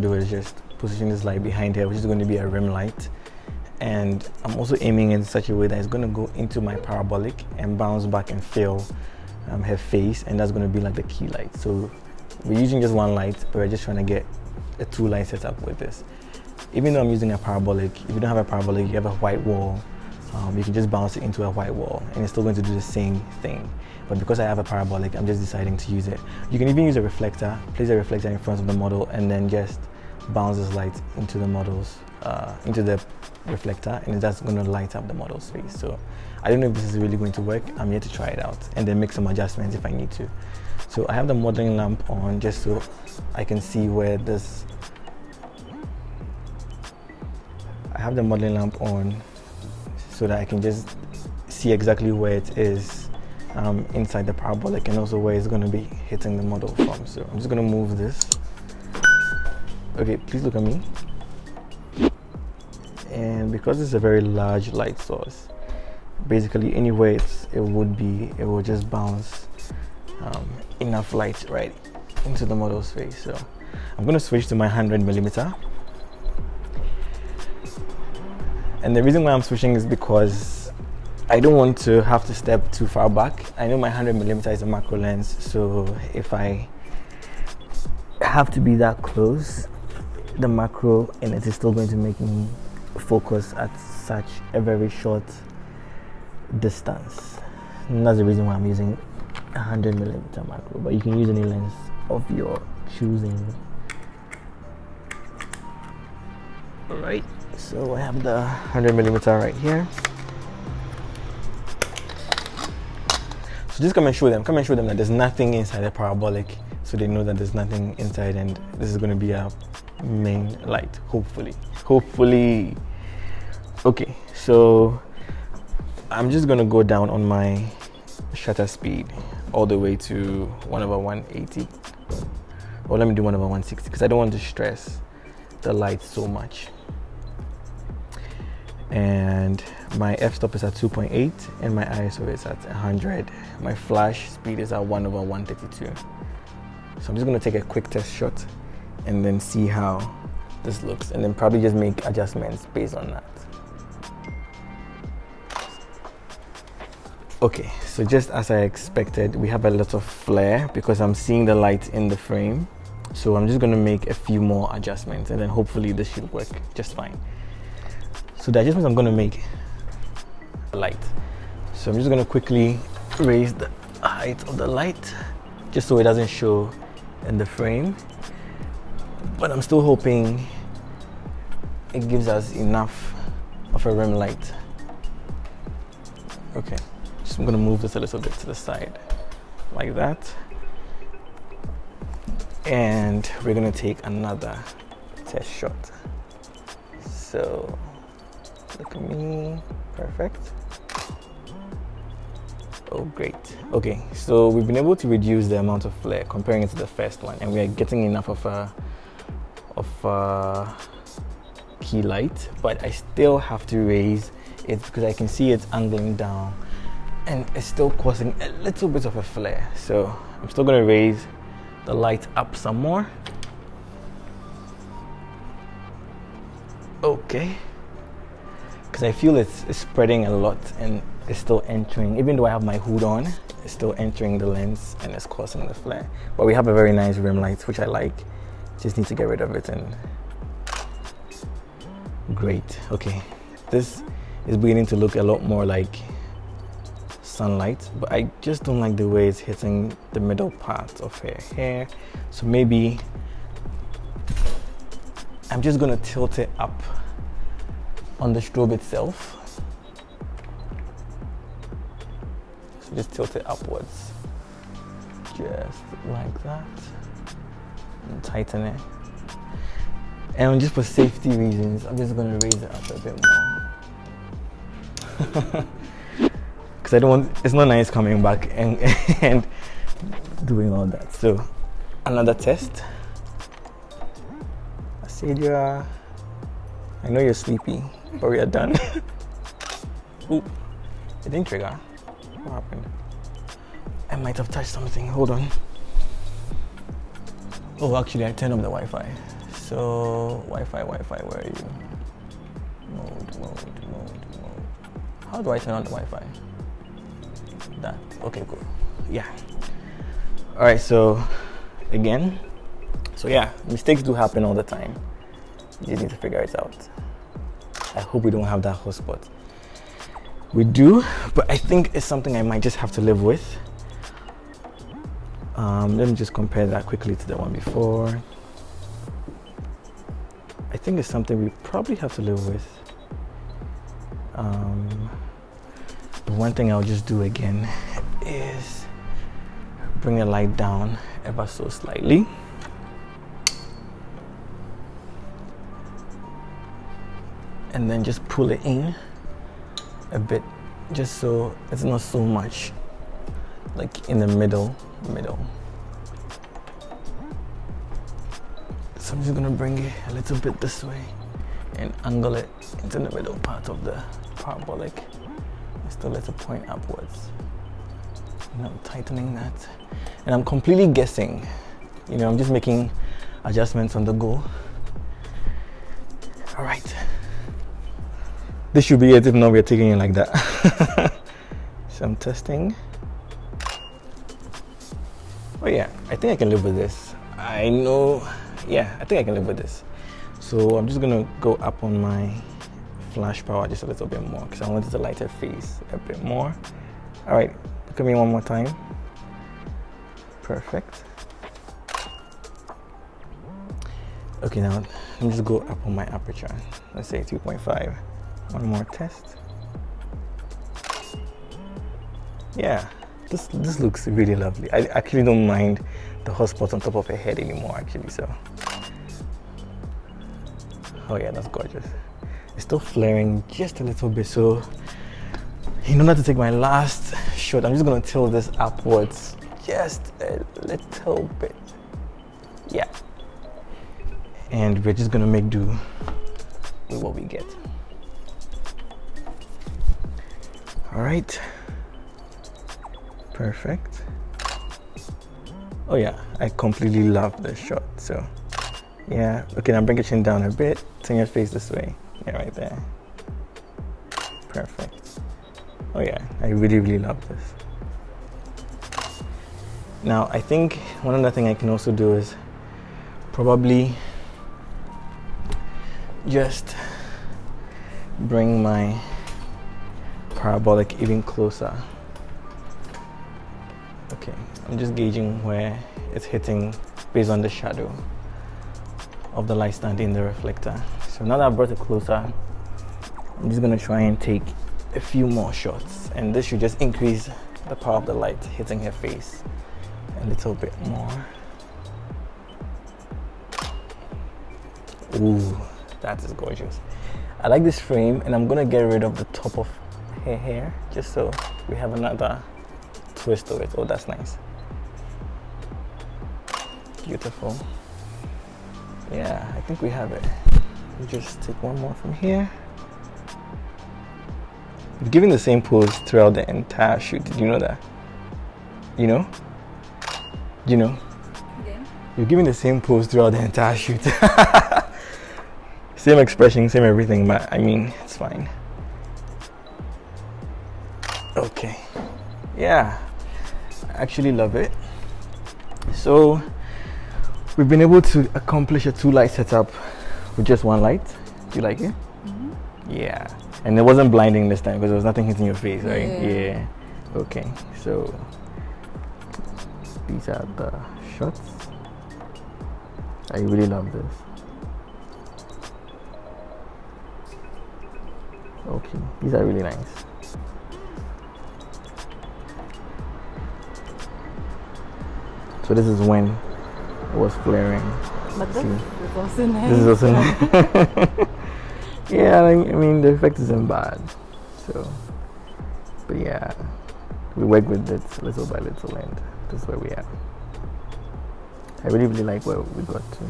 going to do is just position this light behind her, which is going to be a rim light. And I'm also aiming in such a way that it's going to go into my parabolic and bounce back and fill her face, and that's going to be like the key light. So we're using just one light, but we're just trying to get a 2-light setup with this. Even though I'm using a parabolic, if you don't have a parabolic, you have a white wall, you can just bounce it into a white wall and it's still going to do the same thing. But because I have a parabolic, I'm just deciding to use it. You can even use a reflector, place a reflector in front of the model, and then just bounce this light into the models, into the reflector, and that's going to light up the model's face. So I don't know if this is really going to work. I'm here to try it out and then make some adjustments if I need to. So I have the modeling lamp on just so I can see where this. I have the modeling lamp on so that I can just see exactly where it is inside the parabolic, and also where it's going to be hitting the model from. So I'm just going to move this. Okay, please look at me. And because it's a very large light source, basically anywhere it will just bounce enough light right into the model's face. So I'm going to switch to my 100mm. And the reason why I'm switching is because I don't want to have to step too far back. I know my 100mm is a macro lens, so if I have to be that close, the macro in it is still going to make me focus at such a very short distance. And that's the reason why I'm using 100mm macro, but you can use any lens of your choosing. Alright, so I have the 100mm right here. So just come and show them that there's nothing inside the parabolic, so they know that there's nothing inside, and this is going to be a main light, hopefully. Okay, so I'm just going to go down on my shutter speed all the way to 1/180, or let me do 1/160 because I don't want to stress the light so much. And my f-stop is at 2.8 and my ISO is at 100. My flash speed is at 1/132. So I'm just going to take a quick test shot and then see how this looks, and then probably just make adjustments based on that. Okay, so just as I expected, we have a lot of flare because I'm seeing the light in the frame. So I'm just going to make a few more adjustments, and then hopefully this should work just fine. So the adjustments I'm going to make light. So I'm just going to quickly raise the height of the light just so it doesn't show in the frame, but I'm still hoping it gives us enough of a rim light. Okay, so I'm going to move this a little bit to the side like that, and we're going to take another test shot. So look at me, perfect. Oh great. Okay, so we've been able to reduce the amount of flare comparing it to the first one, and we are getting enough of a key light, but I still have to raise it because I can see it's angling down and it's still causing a little bit of a flare. So I'm still going to raise the light up some more. Okay, because I feel it's spreading a lot and it's still entering, even though I have my hood on, it's still entering the lens and it's causing the flare. But we have a very nice rim light, which I like. Just need to get rid of it, and great. Okay, this is beginning to look a lot more like sunlight, but I just don't like the way it's hitting the middle part of her hair. So maybe I'm just gonna tilt it up on the strobe itself. So just tilt it upwards, just like that, and tighten it. And just for safety reasons, I'm just gonna raise it up a bit more. Because I don't want, it's not nice coming back and doing all that. So another test. Asadia, I know you're sleepy, but we are done. Oop, it didn't trigger. What happened? I might have touched something, hold on. Oh, actually I turned off the Wi-Fi. So Wi-Fi, where are you? Mode. How do I turn on the Wi-Fi? That, okay, cool. Yeah. All right, so again, so yeah, mistakes do happen all the time. You just need to figure it out. I hope we don't have that hotspot. We do, but I think it's something I might just have to live with. Let me just compare that quickly to the one before. I think it's something we probably have to live with. But one thing I'll just do again is bring the light down ever so slightly. And then just pull it in a bit, just so it's not so much like in the middle. So I'm just gonna bring it a little bit this way and angle it into the middle part of the parabolic. Still let it point upwards. And I'm tightening that. And I'm completely guessing. You know, I'm just making adjustments on the go. All right. This should be it, if not we're taking it like that. So I'm testing. Oh yeah, I think I can live with this. I know, yeah, I think I can live with this. So I'm just gonna go up on my flash power just a little bit more because I wanted to light her face a bit more. All right, look at me one more time. Perfect. Okay, now let me just go up on my aperture. Let's say 2.5. One more test. Yeah, this looks really lovely. I actually don't mind the hotspot on top of her head anymore, actually. So, oh yeah, that's gorgeous. It's still flaring just a little bit, so in order to take my last shot, I'm just gonna tilt this upwards just a little bit. Yeah. And we're just gonna make do with what we get. All right. Perfect. Oh yeah, I completely love this shot. So yeah, okay, now bring your chin down a bit, turn your face this way. Yeah, right there. Perfect. Oh yeah, I really love this. Now I think one other thing I can also do is probably just bring my parabolic even closer. Okay, I'm just gauging where it's hitting based on the shadow of the light standing in the reflector. So now that I've brought it closer, I'm just gonna try and take a few more shots, and this should just increase the power of the light hitting her face a little bit more. Ooh, that is gorgeous. I like this frame, and I'm gonna get rid of the top of her hair just so we have another twist to it. Oh, that's nice. Beautiful. Yeah, I think we have it. We'll just take one more from here. We're giving the same pose throughout the entire shoot. Did you know that? You know? You know? Again? You're giving the same pose throughout the entire shoot. Same expression, same everything, but I mean, it's fine. Okay. Yeah, I actually love it. So we've been able to accomplish a 2-light setup with just 1 light. Do you like it? Mm-hmm. Yeah. And it wasn't blinding this time because there was nothing hitting your face, right? Yeah. Okay. So these are the shots. I really love this. Okay. These are really nice. So this is when it was flaring. But this is also nice. This is also nice. Yeah, I mean the effect isn't bad. So, but yeah, we work with it little by little, and this is where we are. I really like where we got to.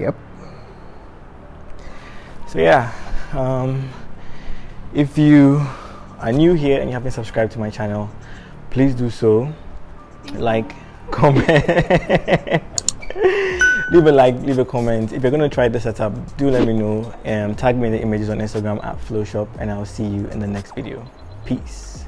Yep. So yeah, if you are new here and you haven't subscribed to my channel, please do so. Like, comment, leave a like, leave a comment. If you're going to try the setup, do let me know. Tag me in the images on Instagram at Phloshop, and I'll see you in the next video. Peace.